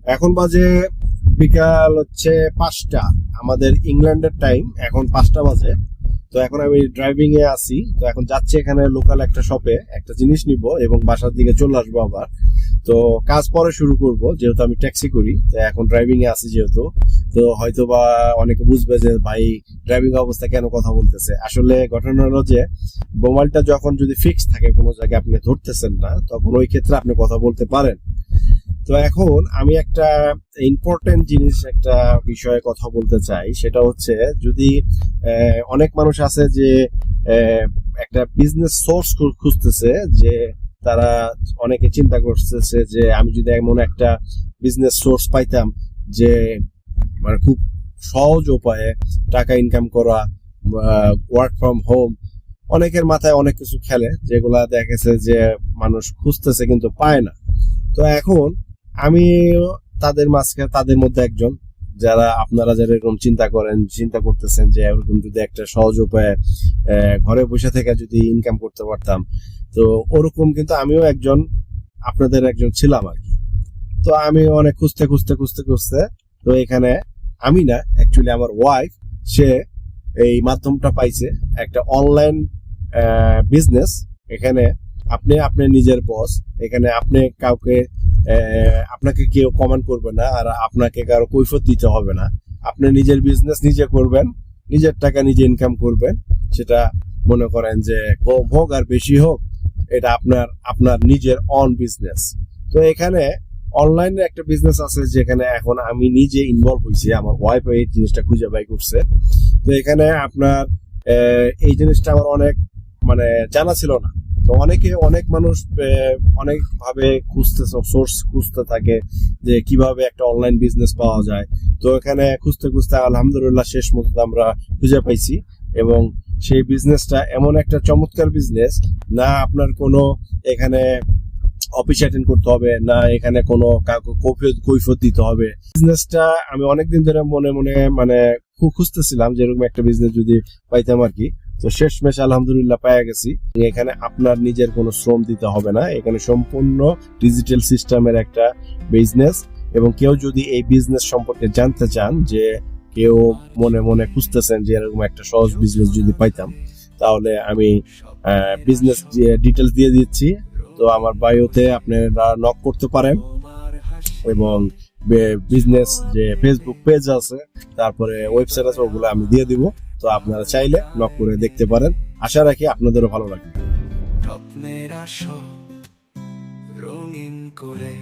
এখন বাজে বিকাল হচ্ছে 5টা, আমাদের ইংল্যান্ডের টাইম এখন 5টা বাজে। তো এখন আমি ড্রাইভিং এ আছি, তো এখন যাচ্ছি এখানে লোকাল একটা শপে একটা জিনিস নিব এবং বাসার দিকে চলে আসবো আবার। তো কাজ পরে শুরু করব, যেহেতু আমি ট্যাক্সি করি, তো এখন ড্রাইভিং এ আছি যেহেতু। তো হয়তো বা অনেকে বুঝবে যে ভাই ড্রাইভিং অবস্থা কেন কথা বলতেছে। আসলে ঘটনা হলো যে মোবাইলটা যখন যদি ফিক্স থাকে কোনো জায়গায় আপনি ধরতেছেন না, তখন ওই ক্ষেত্রে আপনি কথা বলতে পারেন। তো এখন আমি একটা ইম্পর্টেন্ট জিনিস, একটা বিষয়ে কথা বলতে চাই, সেটা হচ্ছে যদি অনেক মানুষ আছে যে একটা বিজনেস সোর্স খুঁজতেছে, যে তারা অনেকে চিন্তা করতেছে যে আমি যদি এমন একটা বিজনেস সোর্স পাইতাম যে মানে খুব সহজ উপায়ে টাকা ইনকাম করা, ওয়ার্ক ফ্রম হোম। অনেকের মাথায় অনেক কিছু খেলে যেগুলা দেখেছে যে মানুষ খুঁজতেছে কিন্তু পায় না। তো এখন আমি তাদের মধ্যে একজন, যারা আপনারা যারা এরকম চিন্তা করতেছেন যে এরকম যদি একটা সহজ উপায়ে ঘরে বসে থেকে যদি ইনকাম করতে পারতাম, তো ওরকম কিন্তু আমিও একজন, আপনাদের একজন ছিলাম আর কি। তো আমি অনেক খুঁজতে তো এখানে আমি না, অ্যাকচুয়ালি আমার ওয়াইফ, সে এই মাধ্যমটা পাইছে, একটা অনলাইন বিজনেস। এখানে আপনি আপনার নিজের বস, এখানে আপনি কাউকে আপনাকে কেউ কমেন্ট করবে না, আর আপনাকে কারো কৈফিয়ত দিতে হবে না। আপনি নিজের বিজনেস নিজে করবেন, নিজের টাকা নিজে ইনকাম করবেন। সেটা মনে করেন যে কম হোক আর বেশি হোক, এটা আপনার আপনার নিজের অন বিজনেস। তো এখানে অনলাইনে একটা বিজনেস আছে যেখানে এখন আমি নিজে ইনভলভ হয়েছি, আমার ওয়াইফ এই জিনিসটা খুঁজে বাই করছে। তো এখানে আপনার এই জিনিসটা আমার অনেক মানে জানা ছিল না। তো অনেক মানুষ অনেক ভাবে সোর্স খুঁজতে থাকে যে কিভাবে একটা অনলাইন বিজনেস পাওয়া যায়। তো এখানে খুঁজতে আলহামদুলিল্লাহ শেষ মতো আমরা খুঁজে পাইছি, এবং সেই বিজনেসটা এমন একটা চমৎকার বিজনেস, না আপনার কোনো এখানে অফিস অ্যাটেন্ড করতে হবে না, এখানে কোনো কৈফিয়ত দিতে হবে। বিজনেসটা আমি অনেকদিন ধরে মনে মনে মানে খুব খুঁজতেছিলাম যে এরকম একটা বিজনেস যদি পাইতাম আর কি। তো শেষমেশ আলহামদুলিল্লাহ পেয়ে গেছি। এখানে আপনার নিজের কোনো শ্রম দিতে হবে না, এখানে সম্পূর্ণ ডিজিটাল সিস্টেমের একটা বিজনেস। এবং কেউ যদি এই বিজনেস সম্পর্কে জানতে চান, যে কেউ মনে মনে খুঁজতেছেন যে এরকম একটা সহজ বিজনেস যদি পাইতাম, তাহলে আমি বিজনেস ডিটেলস দিয়ে দিচ্ছি। তো আমার বায়োতে আপনারা নক করতে পারেন, এবং বিজনেস যে ফেসবুক পেজ আছে, তারপরে ওয়েবসাইট আছে, ওগুলো আমি দিয়ে দিব। তো আপনারা চাইলে নক করে দেখতে পারেন। আশা রাখি আপনাদেরও ভালো লাগবে। রঙিন করে